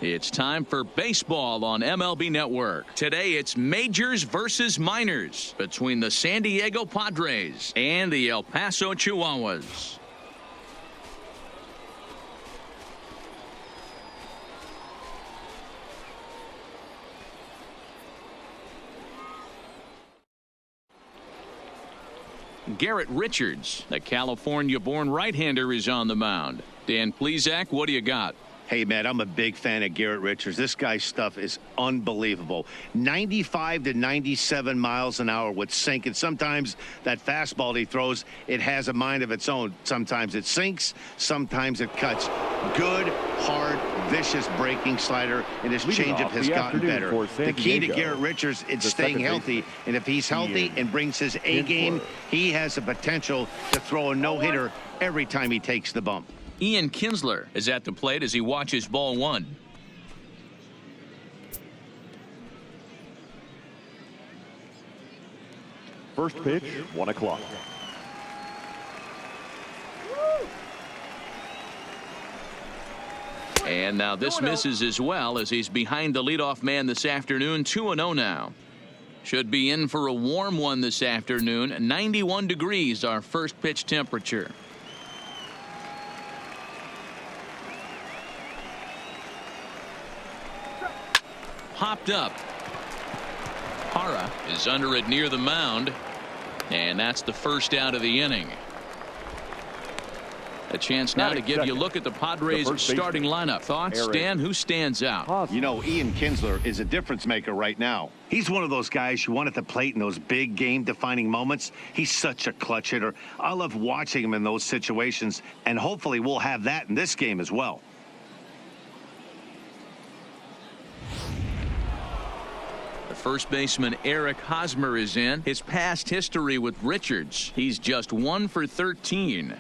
It's time for baseball on MLB Network. Today it's majors versus minors between the San Diego Padres and the El Paso Chihuahuas. Garrett Richards, the California-born right-hander, is on the mound. Dan Plesac, what do you got? Hey, man, I'm a big fan of Garrett Richards. This guy's stuff is unbelievable. 95 to 97 miles an hour with sink, and sometimes that fastball he throws, it has a mind of its own. Sometimes it sinks, sometimes it cuts. Good, hard, vicious breaking slider, and his changeup has gotten better. The key to Garrett Richards is staying healthy, and if he's healthy and brings his A game, he has the potential to throw a no-hitter every time he takes the bump. Ian Kinsler is at the plate as he watches ball one. First pitch, 1 o'clock. And now this misses as well as he's behind the leadoff man this afternoon. 2-0 now. Should be in for a warm one this afternoon. 91 degrees our first pitch temperature. Popped up. Hara is under it near the mound, and that's the first out of the inning. A chance now to give you a look at the Padres starting lineup. Thoughts, Dan? Who stands out? You know, Ian Kinsler is a difference maker right now. He's one of those guys you want at the plate in those big game-defining moments. He's such a clutch hitter. I love watching him in those situations, and hopefully we'll have that in this game as well. First baseman Eric Hosmer is in. His past history with Richards, he's just 1 for 13.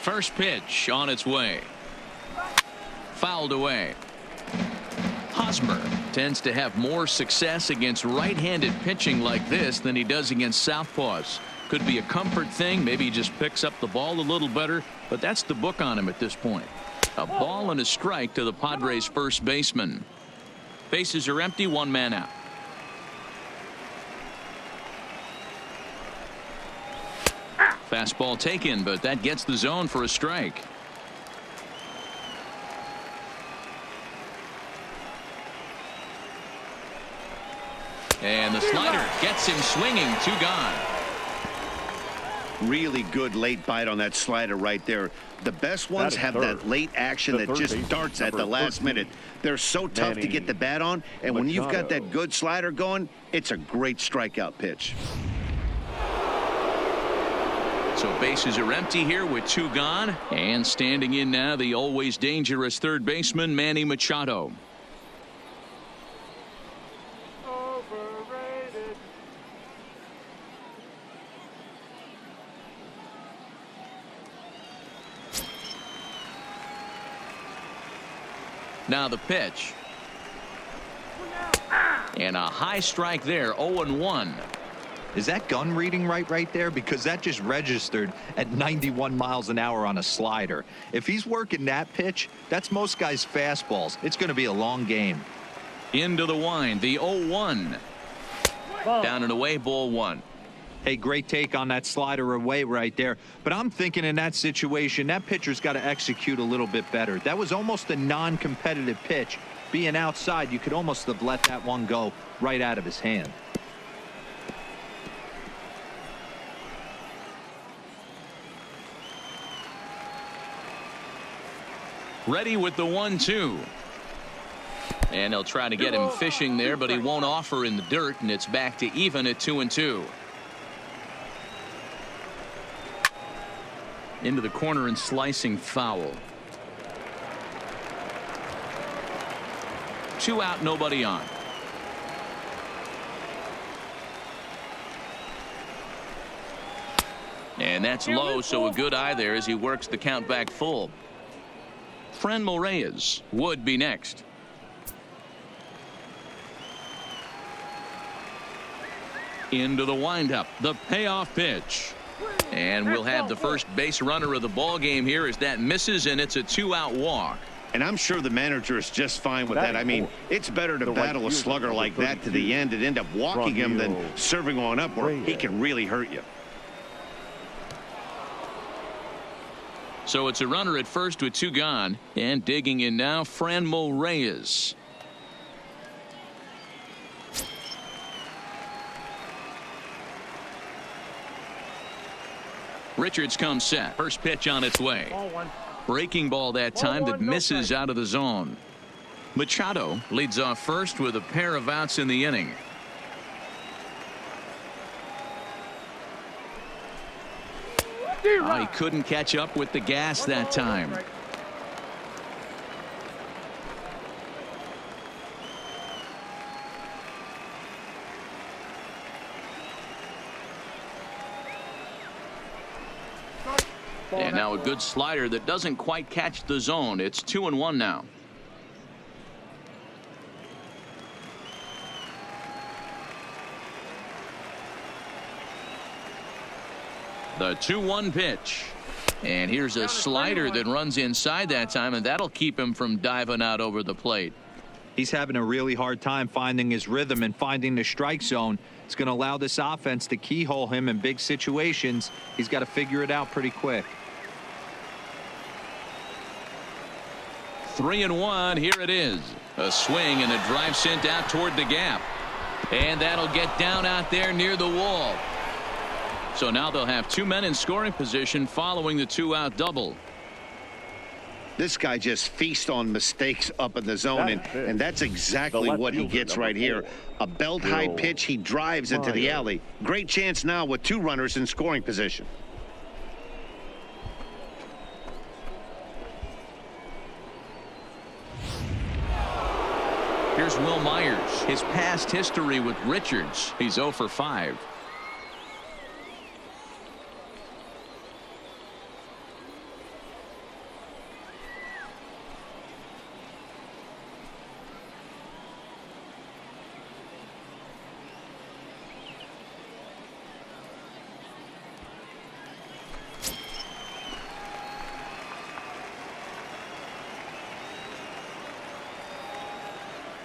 First pitch on its way. Fouled away. Hosmer tends to have more success against right-handed pitching like this than he does against southpaws. Could be a comfort thing. Maybe he just picks up the ball a little better, but that's the book on him at this point. A ball and a strike to the Padres first baseman. Bases are empty, 1 man out. Fastball taken, but that gets the zone for a strike. And the slider gets him swinging. 2 gone. Really good late bite on that slider right there. The best ones have that late action that just darts at the last minute. They're so tough to get the bat on, and when you've got that good slider going, it's a great strikeout pitch. So bases are empty here with 2 gone, and standing in now the always dangerous third baseman Manny Machado. Now the pitch. And a high strike there, 0-1. Is that gun reading right there? Because that just registered at 91 miles an hour on a slider. If he's working that pitch, that's most guys' fastballs. It's going to be a long game. Into the wind, the 0-1. Down and away, ball 1. Hey, great take on that slider away right there. But I'm thinking in that situation, that pitcher's got to execute a little bit better. That was almost a non-competitive pitch. Being outside, you could almost have let that one go right out of his hand. Ready with the 1-2. And he'll try to get him fishing there, but he won't offer in the dirt, and it's back to even at 2-2. Into the corner and slicing foul. 2 out, nobody on. And that's low, so a good eye there as he works the count back full. Fran Reyes would be next. Into the windup, the payoff pitch. And we'll have the first base runner of the ball game here as that misses, and it's a 2-out walk. And I'm sure the manager is just fine with that. I mean, it's better to battle a slugger like that to the end and end up walking him than serving one up where he can really hurt you. So it's a runner at first with 2 gone, and digging in now, Franmil Reyes. Richards comes set. First pitch on its way. Breaking ball that time that misses out of the zone. Machado leads off first with a pair of outs in the inning. Oh, he couldn't catch up with the gas that time. And now a good slider that doesn't quite catch the zone. It's 2-1 now. The 2-1 pitch. And here's a slider that runs inside that time, and that'll keep him from diving out over the plate. He's having a really hard time finding his rhythm and finding the strike zone. It's going to allow this offense to keyhole him in big situations. He's got to figure it out pretty quick. 3-1. Here it is. A swing and a drive sent out toward the gap. And that'll get down out there near the wall. So now they'll have 2 men in scoring position following the 2-out double. This guy just feasts on mistakes up in the zone, and that's exactly what he gets right here. A belt-high pitch, he drives into the alley. Great chance now with 2 runners in scoring position. Here's Will Myers. His past history with Richards. He's 0 for 5.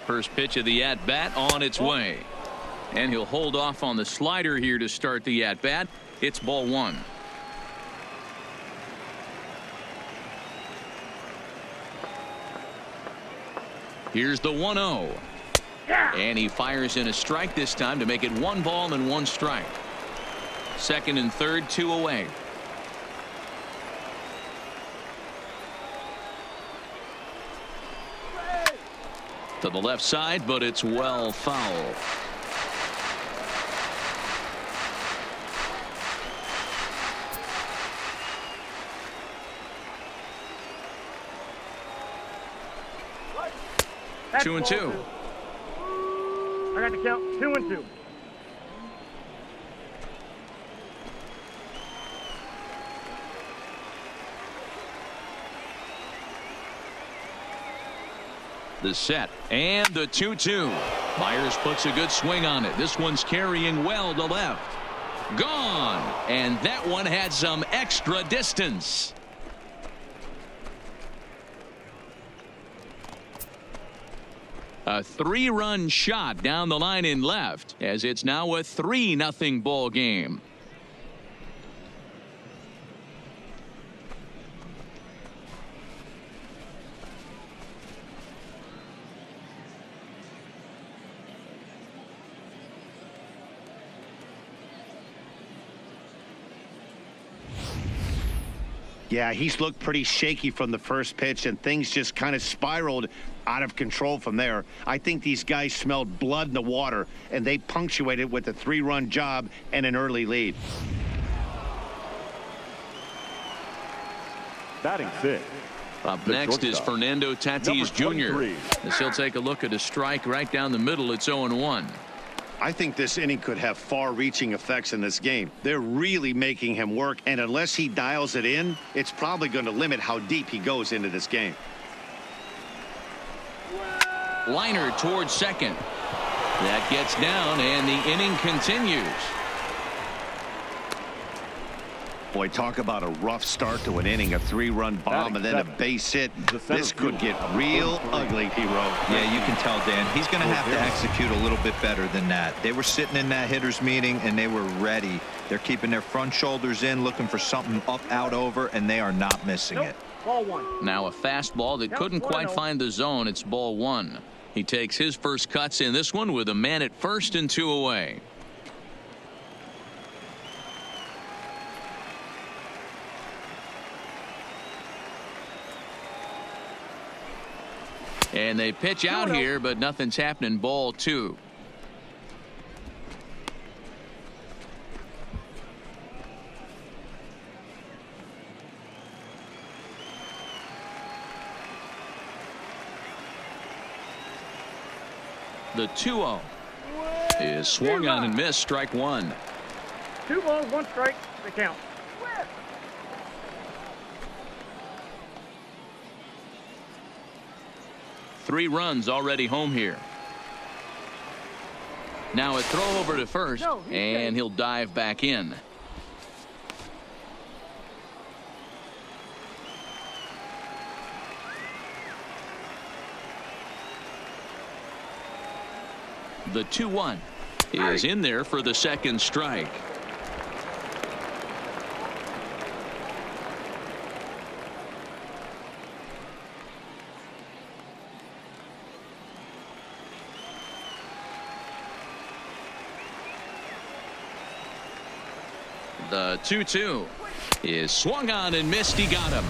First pitch of the at-bat on its way. And he'll hold off on the slider here to start the at-bat. It's ball 1. Here's the 1-0. And he fires in a strike this time to make it 1 ball and 1 strike. Second and third, 2 away. To the left side, but it's well foul. That's 2-2. I got to count 2-2. The set and the 2-2. Myers puts a good swing on it. This one's carrying well to left. Gone. And that one had some extra distance. A 3-run shot down the line in left as it's now a 3-0 ball game. Yeah, he's looked pretty shaky from the first pitch, and things just kind of spiraled out of control from there. I think these guys smelled blood in the water, and they punctuated with a 3-run job and an early lead. Batting 6. Up next is Fernando Tatis Jr. As he'll take a look at a strike right down the middle. It's 0-1. I think this inning could have far-reaching effects in this game. They're really making him work, and unless he dials it in, it's probably going to limit how deep he goes into this game. Liner towards second. That gets down, and the inning continues. Boy, talk about a rough start to an inning, a 3-run bomb, and then a base hit. This could get real ugly, he wrote. Yeah, you can tell, Dan. He's going to have to execute a little bit better than that. They were sitting in that hitters meeting, and they were ready. They're keeping their front shoulders in, looking for something up, out, over, and they are not missing it. Ball 1. Now a fastball that couldn't quite find the zone. It's ball 1. He takes his first cuts in this one with a man at first and 2 away. And they pitch out here, but nothing's happening. Ball 2. The 2-0 is swung on and missed. Strike 1. 2 balls, 1 strike. The count. 3 runs already home here. Now a throw over to first, and he'll dive back in. The 2-1 is in there for the second strike. The 2-2 is swung on and missed. He got him.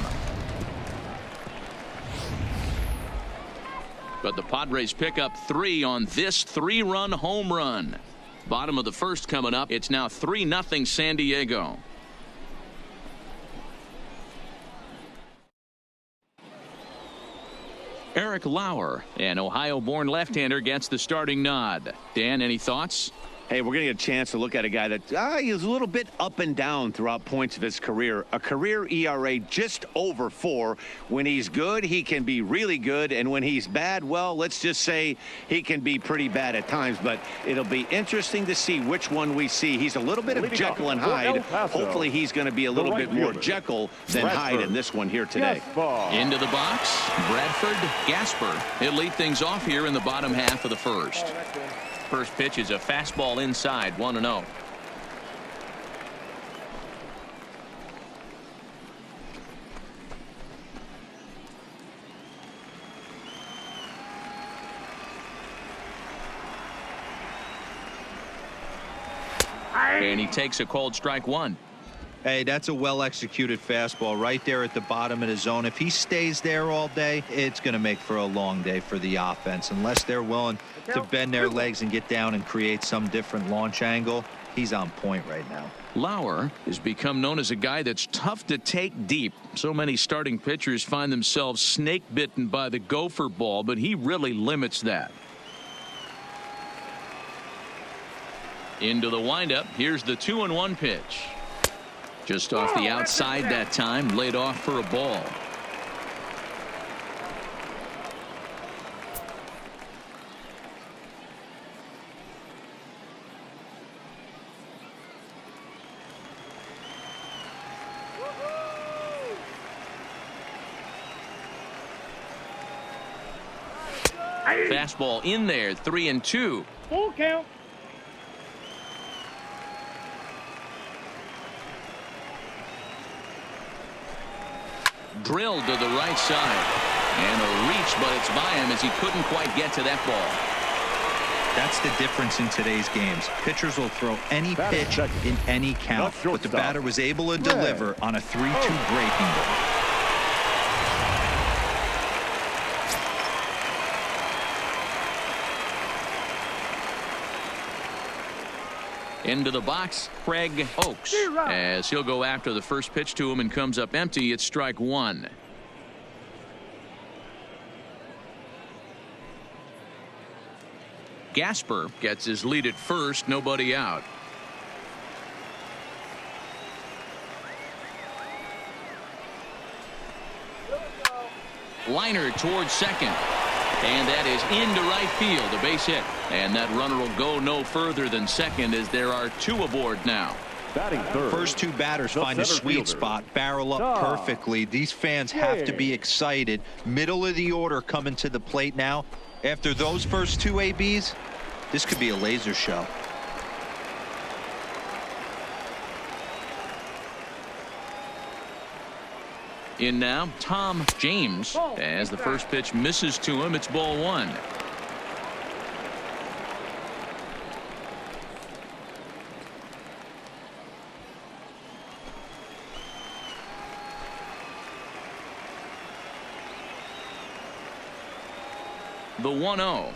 But the Padres pick up 3 on this 3-run home run. Bottom of the first coming up. It's now 3-0 San Diego. Eric Lauer, an Ohio-born left-hander, gets the starting nod. Dan, any thoughts? Hey, we're going to get a chance to look at a guy that he's a little bit up and down throughout points of his career. A career ERA just over 4. When he's good, he can be really good. And when he's bad, well, let's just say he can be pretty bad at times. But it'll be interesting to see which one we see. He's a little bit of Jekyll and Hyde. Hopefully he's going to be a little bit more Jekyll than Hyde in this one here today. Into the box, Bradford, Gasper. He'll lead things off here in the bottom half of the first. First pitch is a fastball inside, 1-0. And he takes a cold strike 1. Hey, that's a well-executed fastball right there at the bottom of the zone. If he stays there all day, it's going to make for a long day for the offense. Unless they're willing to bend their legs and get down and create some different launch angle, he's on point right now. Lauer has become known as a guy that's tough to take deep. So many starting pitchers find themselves snake-bitten by the gopher ball, but he really limits that. Into the windup. Here's the 2-1 pitch. Just off the outside that time, laid off for a ball. Fastball in there, 3-2. Full count. Drilled to the right side. And a reach, but it's by him as he couldn't quite get to that ball. That's the difference in today's games. Pitchers will throw any pitch in any count, but the batter was able to deliver on a 3-2 breaking ball. Into the box, Craig Oakes, as he'll go after the first pitch to him and comes up empty. It's strike 1. Gasper gets his lead at first, nobody out. Liner towards second. And that is into right field, a base hit. And that runner will go no further than second as there are 2 aboard now. Batting third. First 2 batters find a sweet spot, barrel up perfectly. These fans have to be excited. Middle of the order coming to the plate now. After those first 2 ABs, this could be a laser show. In now, Tom James, as the first pitch misses to him. It's ball 1. The 1-0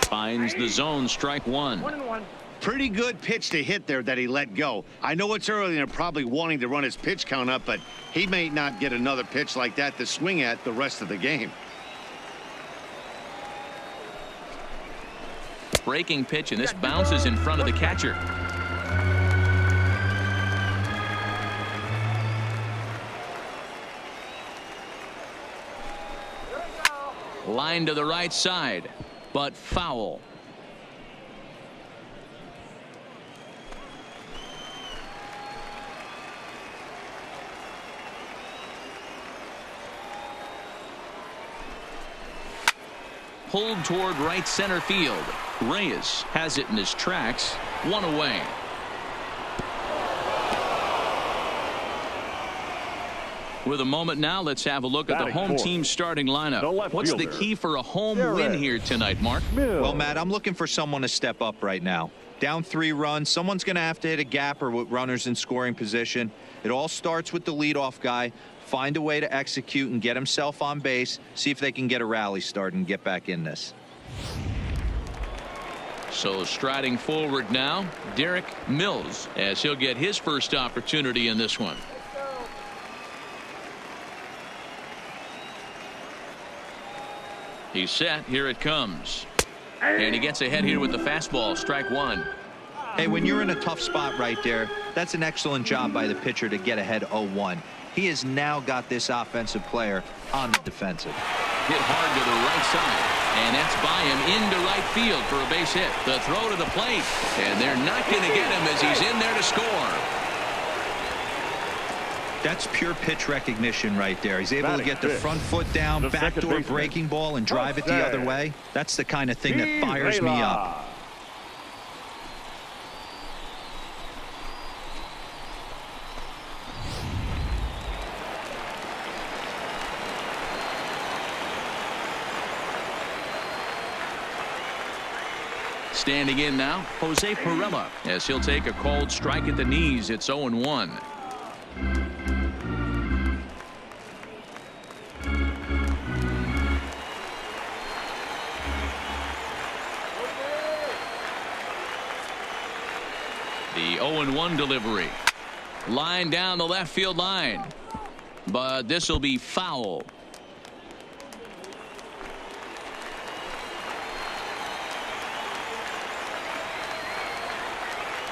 finds the zone, strike 1. 1-1. Pretty good pitch to hit there that he let go. I know it's early and they're probably wanting to run his pitch count up, but he may not get another pitch like that to swing at the rest of the game. Breaking pitch, and this bounces in front of the catcher. Line to the right side, but foul. Pulled toward right center field. Reyes has it in his tracks. 1 away. With a moment now, let's have a look at the home team starting lineup. What's the key for a home win here tonight, Mark? Well, Matt, I'm looking for someone to step up right now. Down 3 runs, someone's going to have to hit a gapper with runners in scoring position. It all starts with the leadoff guy. Find a way to execute and get himself on base. See if they can get a rally started and get back in this. So striding forward now, Derek Mills, as he'll get his first opportunity in this one. He's set. Here it comes. And he gets ahead here with the fastball. Strike 1. Hey, when you're in a tough spot right there, that's an excellent job by the pitcher to get ahead 0-1. He has now got this offensive player on the defensive. Hit hard to the right side. And that's by him into right field for a base hit. The throw to the plate. And they're not going to get him as he's in there to score. That's pure pitch recognition right there. He's able to get the front foot down, backdoor breaking ball, and drive it the other way. That's the kind of thing that fires me up. Standing in now, Jose Pirela, as he'll take a called strike at the knees. It's 0-1. The 0-1 delivery. Line down the left field line. But this will be foul.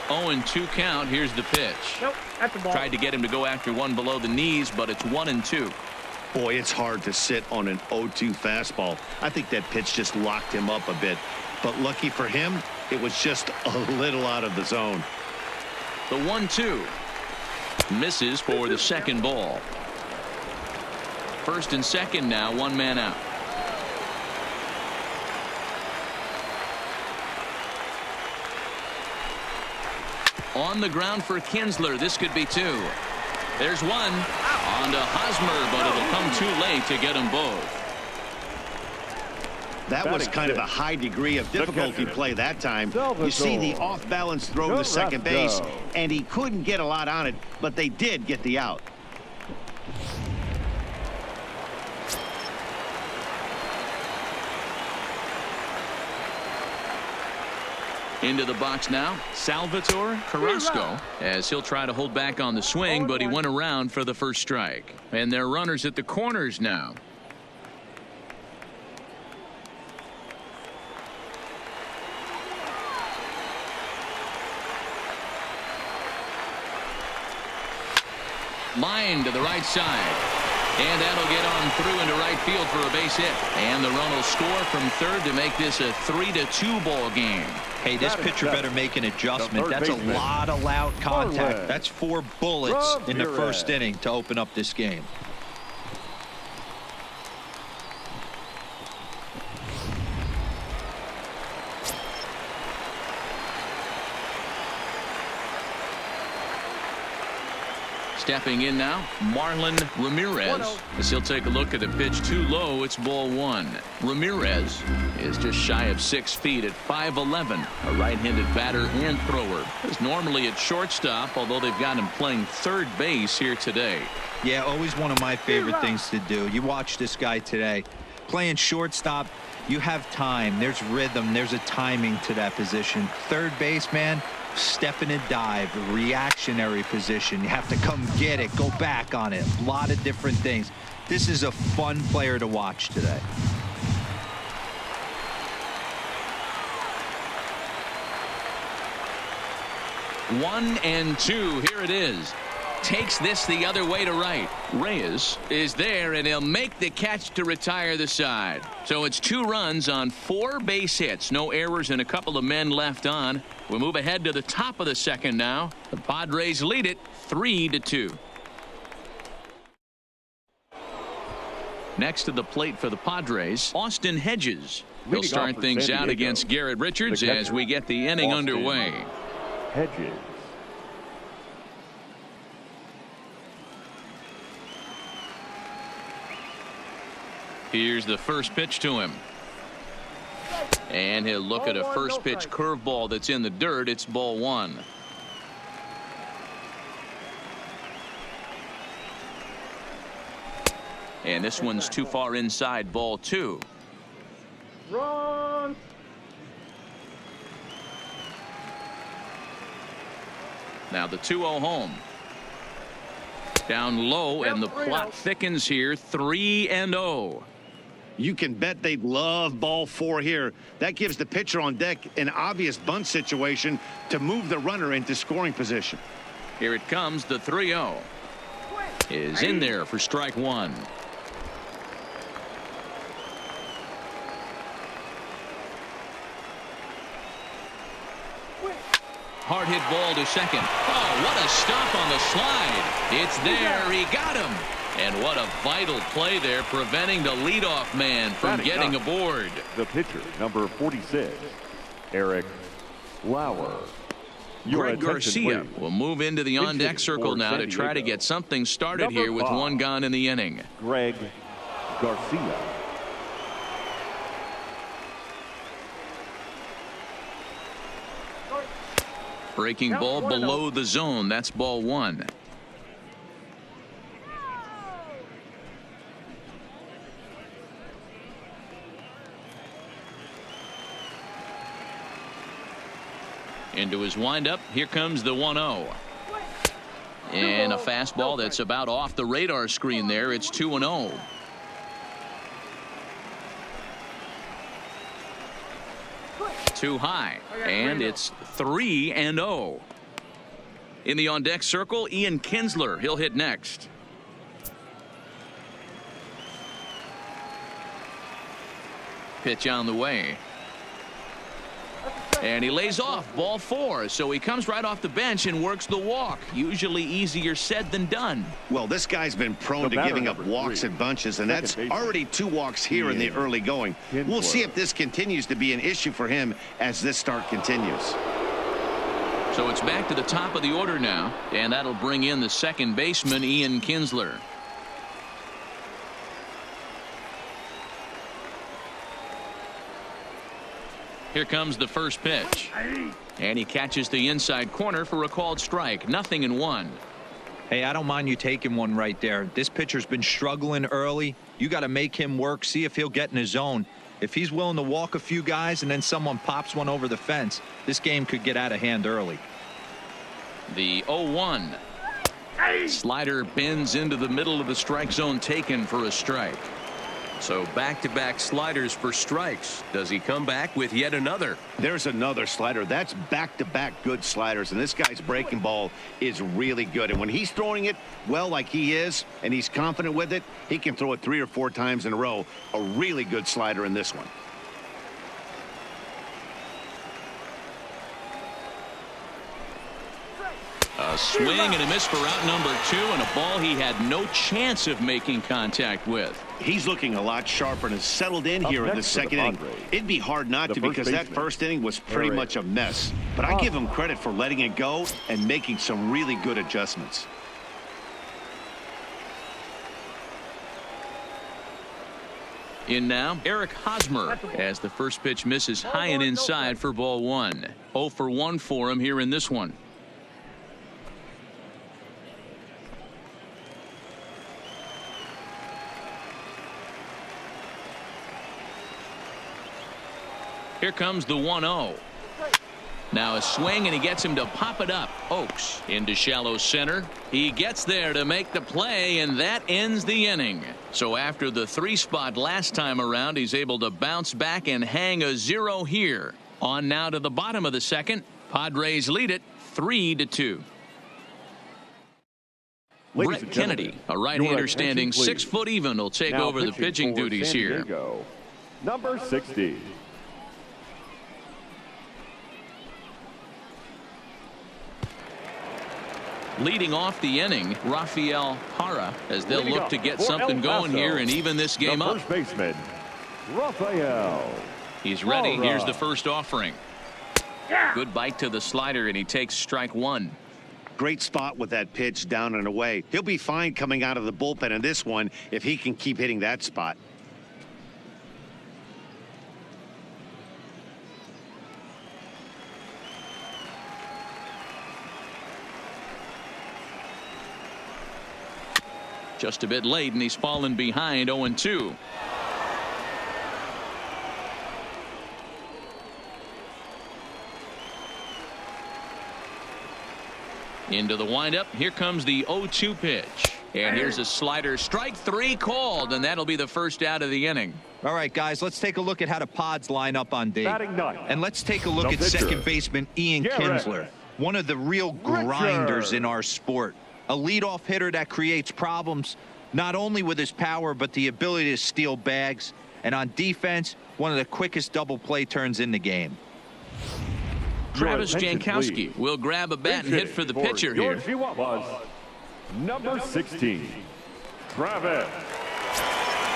Oh, and 2 count. Here's the pitch. Nope, that's the ball. Tried to get him to go after one below the knees, but it's 1-2. Boy, it's hard to sit on an 0-2 fastball. I think that pitch just locked him up a bit. But lucky for him, it was just a little out of the zone. The 1-2 misses for the second ball. First and second now, 1 man out. On the ground for Kinsler. This could be 2. There's 1 on to Hosmer, but it'll come too late to get them both. That was kind of a high degree of difficulty play that time. You see the off-balance throw to second base, and he couldn't get a lot on it, but they did get the out. Into the box now, Salvatore Carrasco, as he'll try to hold back on the swing, but he went around for the first strike. And they're runners at the corners now. Line to the right side. And that'll get on through into right field for a base hit. And the run will score from third to make this a 3-2 ball game. Hey, this pitcher better make an adjustment. That's a lot of loud contact. That's 4 bullets in the first inning to open up this game. Stepping in now, Marlon Ramirez. As he'll take a look at the pitch too low, it's ball 1. Ramirez is just shy of 6 feet at 5'11", a right-handed batter and thrower. Is normally at shortstop, although they've got him playing third base here today. Yeah, always one of my favorite things to do. You watch this guy today. Playing shortstop, you have time. There's rhythm. There's a timing to that position. Third base, man, step in and dive, reactionary position. You have to come get it, go back on it. A lot of different things. This is a fun player to watch today. One and two. Here it is. Takes this the other way to right. Reyes is there, and he'll make the catch to retire the side. So it's 2 runs on 4 base hits. No errors and a couple of men left on. We move ahead to the top of the second now. The Padres lead it 3-2. Next to the plate for the Padres, Austin Hedges. He'll start things out against Garrett Richards as we get the inning underway. Hedges. Here's the first pitch to him. And he'll look at a first pitch curveball that's in the dirt. It's ball 1. And this one's too far inside, ball 2. Run. Now the 2-0 home. Down low, and the plot thickens here. 3-0. You can bet they'd love ball 4 here. That gives the pitcher on deck an obvious bunt situation to move the runner into scoring position. Here it comes. The 3-0 is in there for strike 1. Hard hit ball to second. Oh, what a stop on the slide. It's there. He got him. And what a vital play there, preventing the leadoff man from getting aboard. The pitcher, number 46, Eric Lauer. Greg Garcia will move into the on-deck circle now to try to get something started here with 1 gone in the inning. Greg Garcia. Breaking ball below the zone. That's ball 1. Into his windup. Here comes the 1-0. And a fastball that's about off the radar screen there. It's 2-0. Too high, and it's 3-0. In the on-deck circle, Ian Kinsler. He'll hit next. Pitch on the way. And he lays off, ball 4. So he comes right off the bench and works the walk. Usually easier said than done. Well, this guy's been prone to giving up walks in bunches, and that's already 2 walks here in the early going. We'll see if this continues to be an issue for him as this start continues. So it's back to the top of the order now, and that'll bring in the second baseman, Ian Kinsler. Here comes the first pitch. And he catches the inside corner for a called strike. 0-1. Hey, I don't mind you taking one right there. This pitcher's been struggling early. You got to make him work, see if he'll get in his zone. If he's willing to walk a few guys and then someone pops one over the fence, this game could get out of hand early. The 0-1. Slider bends into the middle of the strike zone, taken for a strike. So back-to-back sliders for strikes. Does he come back with yet another? There's another slider. That's back-to-back good sliders, and this guy's breaking ball is really good. And when he's throwing it well like he is, and he's confident with it, he can throw it 3 or 4 times in a row. A really good slider in this one. A swing and a miss for out number 2, and a ball he had no chance of making contact with. He's looking a lot sharper and has settled in here in the second inning. It'd be hard not to, because that first inning was pretty much a mess. But I give him credit for letting it go and making some really good adjustments. In now, Eric Hosmer, as the first pitch misses high and inside for ball 1. 0 for 1 for him here in this one. Here comes the 1-0. Now a swing, and he gets him to pop it up. Oaks into shallow center. He gets there to make the play, and that ends the inning. So after the 3 spot last time around, he's able to bounce back and hang a 0 here. On now to the bottom of the second. Padres lead it 3-2. Brett Kennedy, a right-hander standing 6 foot even, will take over the pitching duties here. Number 60. Leading off the inning, Rafael Hara, as they'll look to get something going here and even this game up. First baseman, Rafael. He's ready. Here's the first offering. Good bite to the slider, and he takes strike 1. Great spot with that pitch down and away. He'll be fine coming out of the bullpen in this one if he can keep hitting that spot. Just a bit late, and he's fallen behind 0-2. Into the windup. Here comes the 0-2 pitch. And here's a slider. Strike 3 called, and that'll be the first out of the inning. All right, guys, let's take a look at how the Pods line up on day. And let's take a look The at pitcher, second baseman Ian Kinsler, one of the real grinders in our sport. A leadoff hitter that creates problems, not only with his power, but the ability to steal bags. And on defense, one of the quickest double play turns in the game. Travis Jankowski will grab a bat and hit for the pitcher here. Number 16, Travis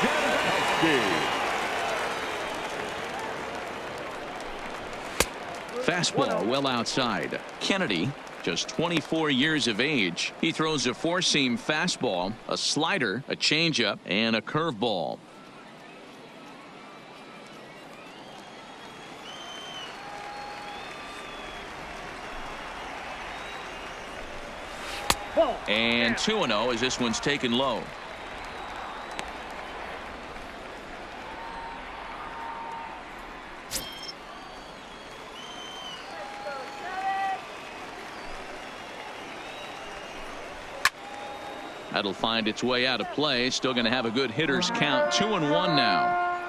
Jankowski. Fastball well outside. Kennedy, just 24 years of age. He throws a 4-seam fastball, a slider, a changeup, and a curveball. And 2-0 as this one's taken low. That'll find its way out of play. Still going to have a good hitter's count. 2-1 now.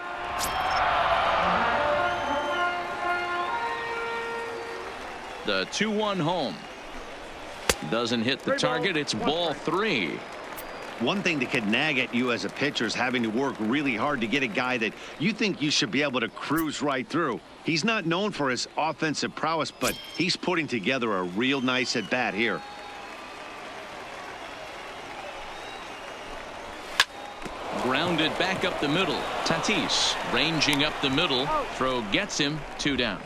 The 2-1 home. Doesn't hit the target. It's ball 3. One thing that could nag at you as a pitcher is having to work really hard to get a guy that you think you should be able to cruise right through. He's not known for his offensive prowess, but he's putting together a real nice at bat here. Grounded back up the middle. Tatis ranging up the middle. Throw gets him. 2 down.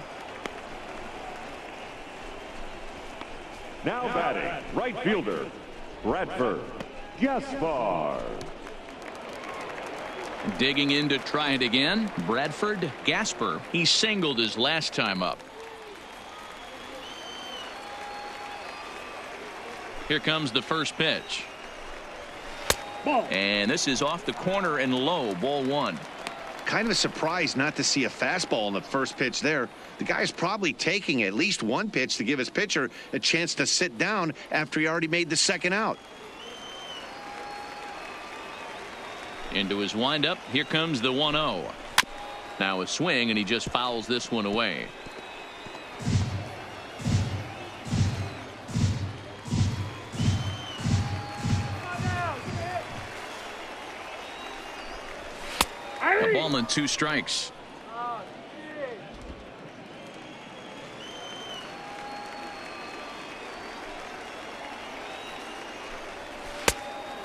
Now batting, right fielder, Bradford Gaspar. Digging in to try it again. Bradford Gaspar. He singled his last time up. Here comes the first pitch. And this is off the corner and low. Ball 1. Kind of a surprise not to see a fastball in the first pitch there. The guy's probably taking at least one pitch to give his pitcher a chance to sit down after he already made the second out. Into his windup. Here comes the 1-0. Now a swing, and he just fouls this one away. A ball and 2 strikes.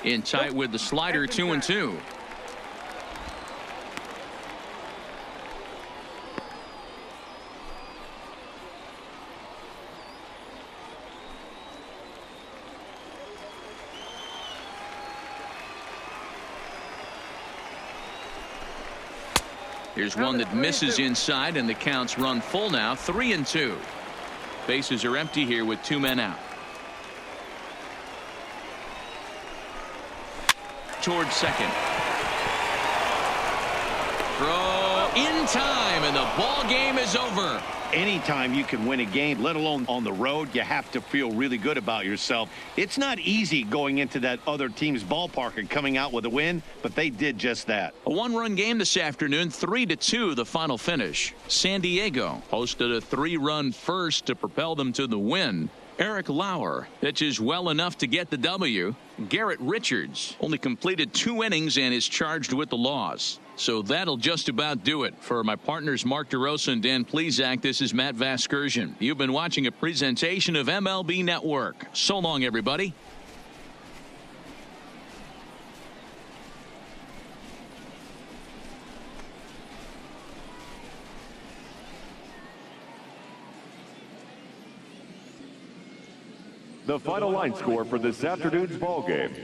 In tight with the slider, 2-2. Here's one that misses inside, and the count's run full now, 3-2. Bases are empty here with 2 men out. Towards second. Throw in time, and the ball game is over. Anytime you can win a game, let alone on the road, you have to feel really good about yourself. It's not easy going into that other team's ballpark and coming out with a win, but they did just that. A 1-run game this afternoon, 3-2 the final finish. San Diego posted a 3-run first to propel them to the win. Eric Lauer pitches well enough to get the W. Garrett Richards only completed 2 innings and is charged with the loss. So that'll just about do it. For my partners Mark DeRosa and Dan Plesac, this is Matt Vasgersian. You've been watching a presentation of MLB Network. So long, everybody. The final line score for this afternoon's ball game.